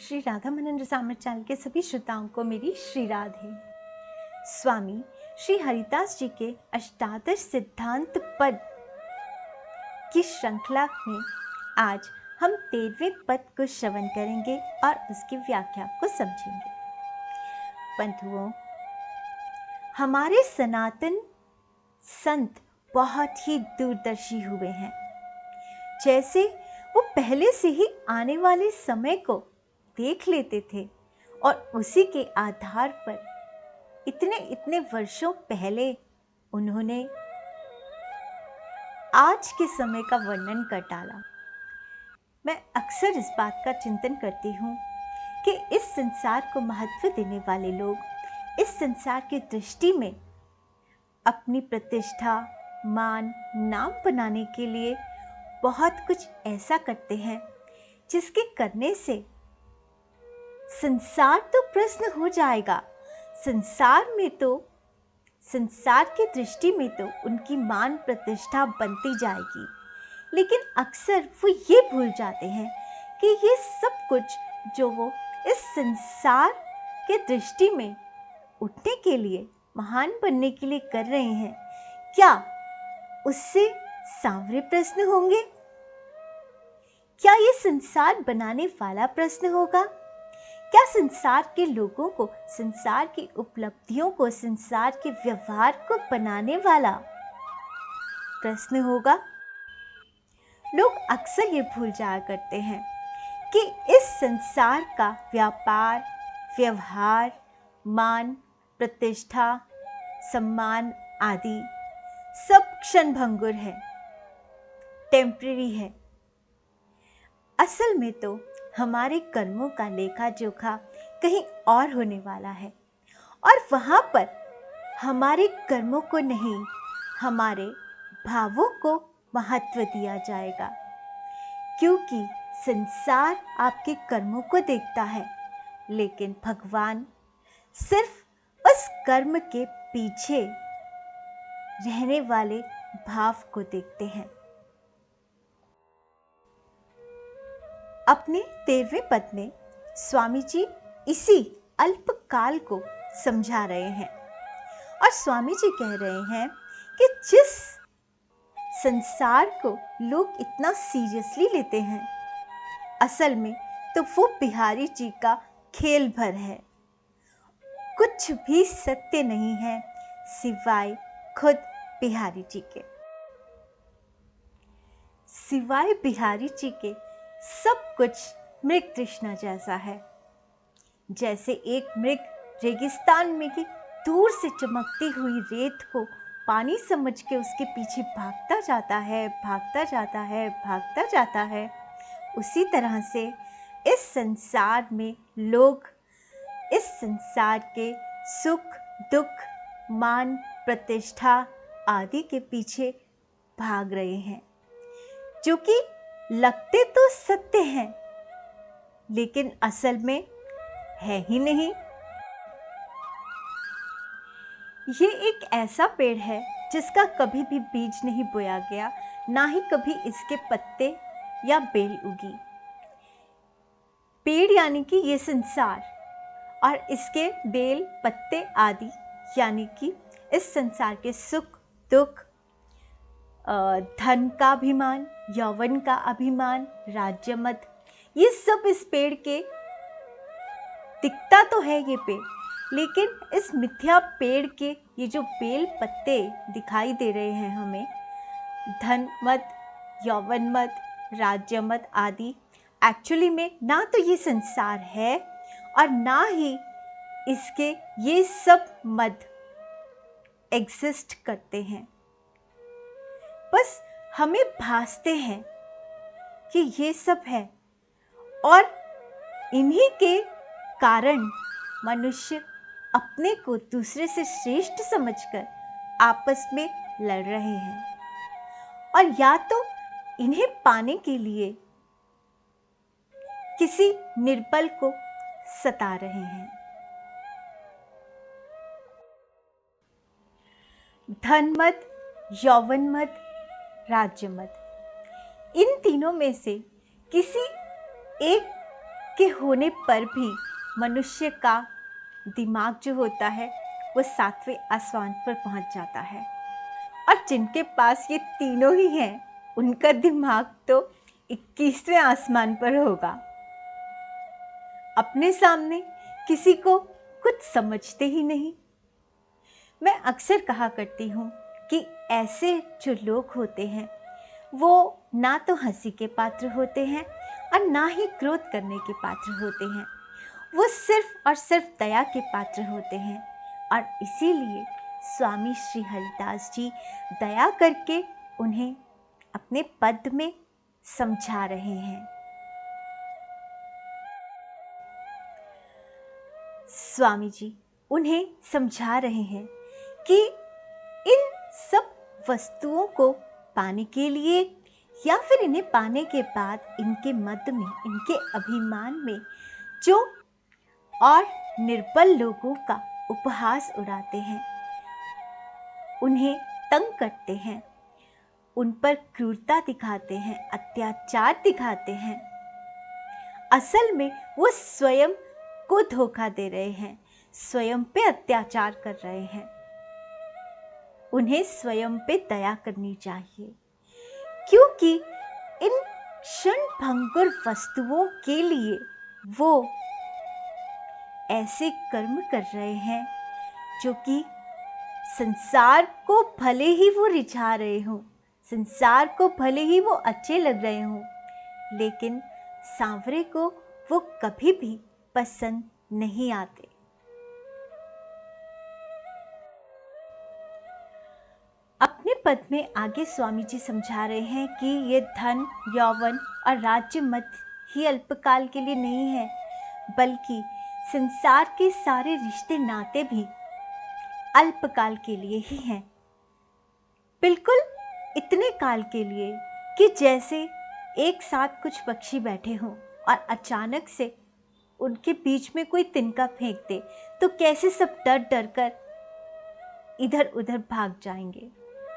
श्री राधा मनन Rasamrita channel के सभी श्रोताओं को मेरी श्री राधे। स्वामी श्री हरिदास जी के अष्टादश सिद्धांत पद की श्रृंखला में आज हम 13वें पद को श्रवण करेंगे और उसकी व्याख्या को समझेंगे। बंधुओं, हमारे सनातन संत बहुत ही दूरदर्शी हुए हैं। जैसे वो पहले से ही आने वाले समय को देख लेते थे और उसी के आधार पर इतने वर्षों पहले उन्होंने आज के समय का वर्णन कर डाला। मैं अक्सर इस बात का चिंतन करती हूँ कि इस संसार को महत्व देने वाले लोग इस संसार की दृष्टि में अपनी प्रतिष्ठा, मान, नाम बनाने के लिए बहुत कुछ ऐसा करते हैं जिसके करने से संसार तो प्रश्न हो जाएगा। संसार की दृष्टि में तो उनकी मान प्रतिष्ठा बनती जाएगी, लेकिन अक्सर वो ये भूल जाते हैं कि ये सब कुछ जो वो इस संसार के दृष्टि में उठने के लिए, महान बनने के लिए कर रहे हैं, क्या उससे सांवरे प्रश्न होंगे? क्या ये संसार बनाने वाला प्रश्न होगा? क्या संसार के लोगों को, संसार की उपलब्धियों को, संसार के व्यवहार को बनाने वाला प्रश्न होगा? लोग अक्सर ये भूल जाया करते हैं कि इस संसार का व्यापार, व्यवहार, मान, प्रतिष्ठा, सम्मान आदि सब क्षणभंगुर है, टेम्परेरी है। असल में तो हमारे कर्मों का लेखा जोखा कहीं और होने वाला है और वहाँ पर हमारे कर्मों को नहीं, हमारे भावों को महत्व दिया जाएगा, क्योंकि संसार आपके कर्मों को देखता है, लेकिन भगवान सिर्फ उस कर्म के पीछे रहने वाले भाव को देखते हैं। अपने 13वें पद में स्वामी जी इसी अल्पकाल को समझा रहे हैं और स्वामी जी कह रहे हैं कि जिस संसार को लोग इतना सीरियसली लेते हैं, असल में तो वो बिहारी जी का खेल भर है। कुछ भी सत्य नहीं है सिवाय खुद बिहारी जी के। सिवाय बिहारी जी के सब कुछ मृग तृष्णा जैसा है। जैसे एक मृग रेगिस्तान में की दूर से चमकती हुई रेत को पानी समझ के उसके पीछे भागता जाता है, भागता जाता है, भागता जाता है, उसी तरह से इस संसार में लोग इस संसार के सुख, दुख, मान, प्रतिष्ठा आदि के पीछे भाग रहे हैं, जो कि लगते तो सत्य हैं, लेकिन असल में है ही नहीं। ये एक ऐसा पेड़ है जिसका कभी भी बीज नहीं बोया गया, ना ही कभी इसके पत्ते या बेल उगी। पेड़ यानी कि ये संसार और इसके बेल, पत्ते आदि यानी कि इस संसार के सुख, दुख, धन का अभिमान, यौवन का अभिमान, राज्यमत, ये सब इस पेड़ के दिखता तो है ये पेड़, लेकिन इस मिथ्या पेड़ के ये जो बेल पत्ते दिखाई दे रहे हैं हमें, धन मत, यौवन मत, राज्यमत आदि, एक्चुअली में ना तो ये संसार है और ना ही इसके ये सब मद एग्जिस्ट करते हैं। बस हमें भासते हैं कि ये सब है और इन्हीं के कारण मनुष्य अपने को दूसरे से श्रेष्ठ समझकर आपस में लड़ रहे हैं और या तो इन्हें पाने के लिए किसी निर्बल को सता रहे हैं। धन मत, यौवन मत, राज्य मत, इन तीनों में से किसी एक के होने पर भी मनुष्य का दिमाग जो होता है वो 7वें आसमान पर पहुंच जाता है, और जिनके पास ये तीनों ही हैं उनका दिमाग तो 21वें आसमान पर होगा। अपने सामने किसी को कुछ समझते ही नहीं। मैं अक्सर कहा करती हूँ कि ऐसे जो लोग होते हैं वो ना तो हंसी के पात्र होते हैं और ना ही क्रोध करने के पात्र होते हैं, वो सिर्फ और सिर्फ दया के पात्र होते हैं। और इसीलिए स्वामी श्री हरिदास जी दया करके उन्हें अपने पद में समझा रहे हैं। स्वामी जी उन्हें समझा रहे हैं कि इन सब वस्तुओं को पाने के लिए या फिर इन्हें पाने के बाद इनके मद में, इनके अभिमान में जो और निर्बल लोगों का उपहास उड़ाते हैं, उन्हें तंग करते हैं, उन पर क्रूरता दिखाते हैं, अत्याचार दिखाते हैं, असल में वो स्वयं को धोखा दे रहे हैं, स्वयं पे अत्याचार कर रहे हैं। उन्हें स्वयं पे दया करनी चाहिए, क्योंकि इन क्षण भंगुर वस्तुओं के लिए वो ऐसे कर्म कर रहे हैं जो कि संसार को भले ही वो रिझा रहे हों, संसार को भले ही वो अच्छे लग रहे हों, लेकिन सांवरे को वो कभी भी पसंद नहीं आते। अपने पद में आगे स्वामी जी समझा रहे हैं कि ये धन, यौवन और राज्य मद ही अल्पकाल के लिए नहीं है, बल्कि संसार के सारे रिश्ते नाते भी अल्पकाल के लिए ही हैं। बिल्कुल इतने काल के लिए कि जैसे एक साथ कुछ पक्षी बैठे हों और अचानक से उनके बीच में कोई तिनका फेंक दे तो कैसे सब डर डर कर इधर उधर भाग जाएंगे,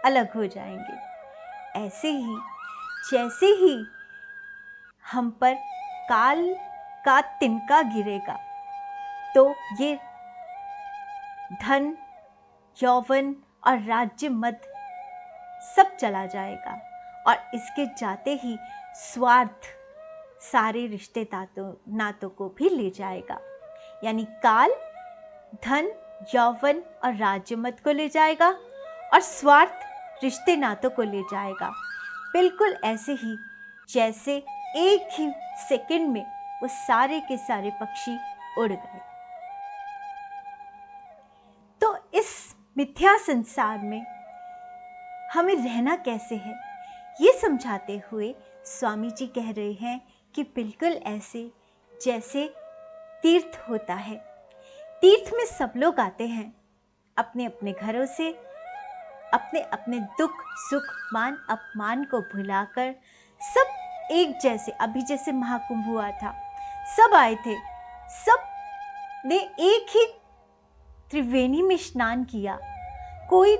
अलग हो जाएंगे। ऐसे ही जैसे ही हम पर काल का तिनका गिरेगा तो ये धन, यौवन और राज्य मद सब चला जाएगा, और इसके जाते ही स्वार्थ सारे रिश्ते नातों को भी ले जाएगा। यानी काल धन, यौवन और राज्य मद को ले जाएगा और स्वार्थ रिश्ते नातों को ले जाएगा। बिल्कुल ऐसे ही जैसे एक ही सेकंड में वो सारे के सारे पक्षी उड़ गए। तो इस मिथ्या संसार में हमें रहना कैसे है, ये समझाते हुए स्वामी जी कह रहे हैं कि बिल्कुल ऐसे जैसे तीर्थ होता है। तीर्थ में सब लोग आते हैं अपने अपने घरों से, अपने अपने दुख सुख मान अपमान को भुलाकर, सब एक जैसे। अभी जैसे महाकुंभ हुआ था, सब आए थे, सब ने एक ही त्रिवेणी में स्नान किया। कोई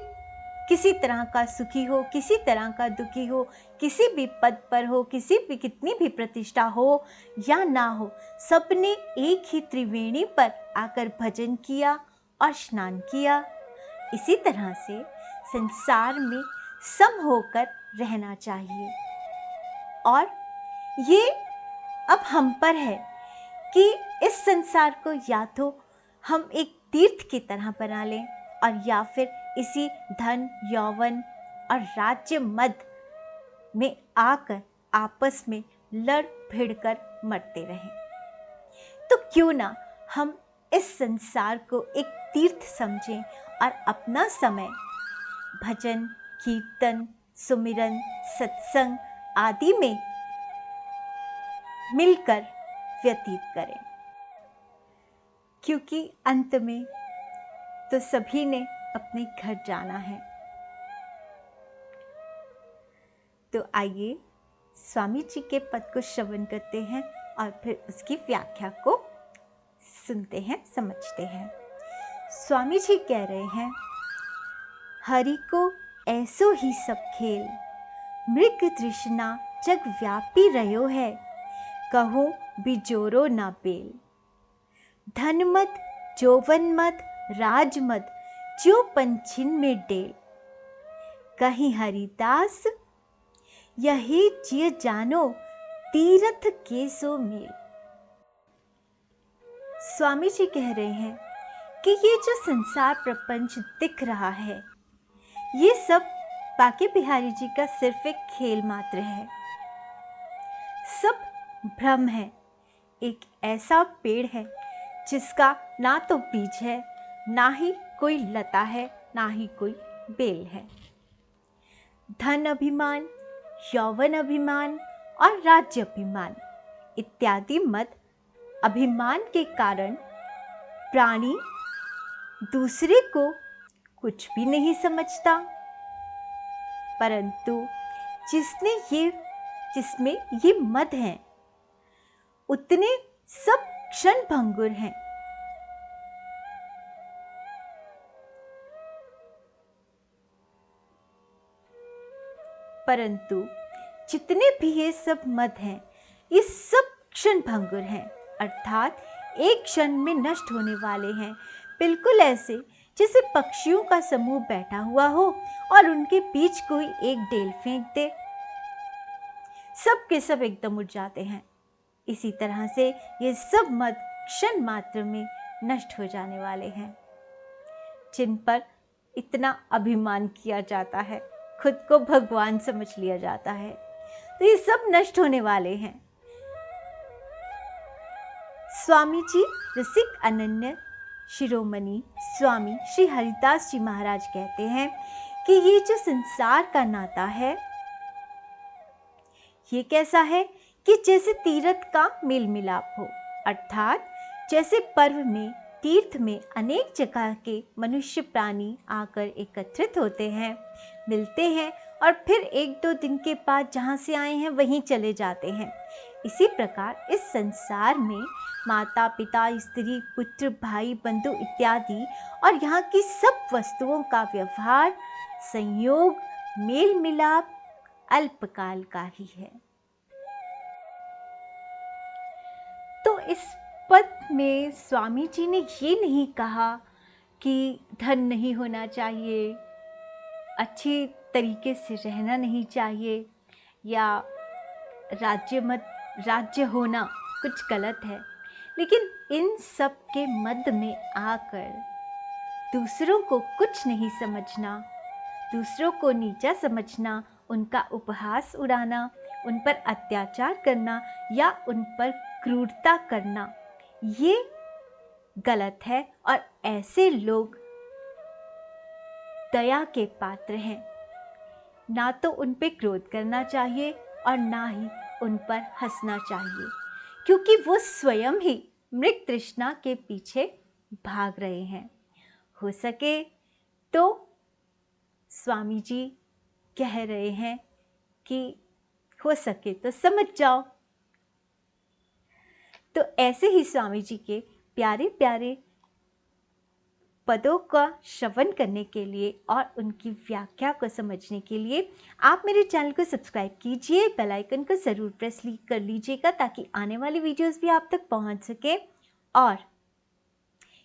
किसी तरह का सुखी हो, किसी तरह का दुखी हो, किसी भी पद पर हो, किसी भी कितनी भी प्रतिष्ठा हो या ना हो, सबने एक ही त्रिवेणी पर आकर भजन किया और स्नान किया। इसी तरह से संसार में सम होकर रहना चाहिए। और ये अब हम पर है कि इस संसार को या तो हम एक तीर्थ की तरह बना लें और या फिर इसी धन, यौवन और राज्य मद में आकर आपस में लड़ भिड़ कर मरते रहें। तो क्यों ना हम इस संसार को एक तीर्थ समझें और अपना समय भजन, कीर्तन, सुमिरन, सत्संग आदि में मिलकर व्यतीत करें, क्योंकि अंत में तो सभी ने अपने घर जाना है। तो आइए स्वामी जी के पद को श्रवण करते हैं और फिर उसकी व्याख्या को सुनते हैं, समझते हैं। स्वामी जी कह रहे हैं, हरि को ऐसो ही सब खेल, मृग तृष्णा जग व्यापी रहो है, कहूँ बिजोरो ना बेल। धन मत, जौवन मत, राज मत, जो पंछिन में डेल। कहीं हरिदास यही जिय जानो, तीरथ के सो मेल। स्वामी जी कह रहे हैं कि ये जो संसार प्रपंच दिख रहा है, ये सब बांके बिहारी जी का सिर्फ एक खेल मात्र है। सब भ्रम है। एक ऐसा पेड़ है जिसका ना तो बीज है, ना ही कोई लता है, ना ही कोई बेल है। धन अभिमान, यौवन अभिमान और राज्य अभिमान इत्यादि मत अभिमान के कारण प्राणी दूसरे को कुछ भी नहीं समझता, परंतु जिसमें ये मद हैं, उतने सब क्षण भंगुर हैं। परंतु जितने भी ये सब मद हैं, ये सब क्षण भंगुर हैं, अर्थात एक क्षण में नष्ट होने वाले हैं। बिल्कुल ऐसे जैसे पक्षियों का समूह बैठा हुआ हो और उनके बीच कोई एक डेल फेंक दे, सब के सब एकदम उड़ जाते हैं। इसी तरह से ये सब मद क्षण मात्र में नष्ट हो जाने वाले हैं। जिन पर इतना अभिमान किया जाता है, खुद को भगवान समझ लिया जाता है, तो ये सब नष्ट होने वाले हैं। स्वामी जी रसिक अनन्य शिरोमणि स्वामी श्री हरिदास जी महाराज कहते हैं कि ये जो संसार का नाता है, ये कैसा है कि जैसे तीर्थ का मेल मिलाप हो, अर्थात जैसे पर्व में, तीर्थ में अनेक जगह के मनुष्य प्राणी आकर एकत्रित होते हैं, मिलते हैं और फिर एक दो दिन के बाद जहाँ से आए हैं वहीं चले जाते हैं। इसी प्रकार इस संसार में माता पिता, स्त्री, पुत्र, भाई, बंधु इत्यादि और यहाँ की सब वस्तुओं का व्यवहार, संयोग, मेल मिलाप अल्पकाल का ही है। तो इस पद में स्वामी जी ने ये नहीं कहा कि धन नहीं होना चाहिए, अच्छी तरीके से रहना नहीं चाहिए, या राज्य होना कुछ गलत है, लेकिन इन सब के मध्य में आकर दूसरों को कुछ नहीं समझना, दूसरों को नीचा समझना, उनका उपहास उड़ाना, उन पर अत्याचार करना या उन पर क्रूरता करना, ये गलत है और ऐसे लोग दया के पात्र हैं। ना तो उन पे क्रोध करना चाहिए और ना ही उन पर हंसना चाहिए, क्योंकि वो स्वयं ही मृग तृष्णा के पीछे भाग रहे हैं। हो सके तो स्वामी जी कह रहे हैं कि हो सके तो समझ जाओ। तो ऐसे ही स्वामी जी के प्यारे प्यारे पदों का श्रवण करने के लिए और उनकी व्याख्या को समझने के लिए आप मेरे चैनल को सब्सक्राइब कीजिए, बेल आइकन को ज़रूर प्रेस कर लीजिएगा ताकि आने वाली वीडियोस भी आप तक पहुंच सके। और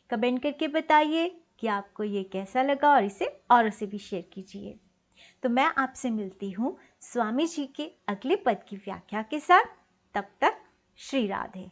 कमेंट करके बताइए कि आपको ये कैसा लगा और इसे औरों से भी शेयर कीजिए। तो मैं आपसे मिलती हूँ स्वामी जी के अगले पद की व्याख्या के साथ। तब तक श्री राधे।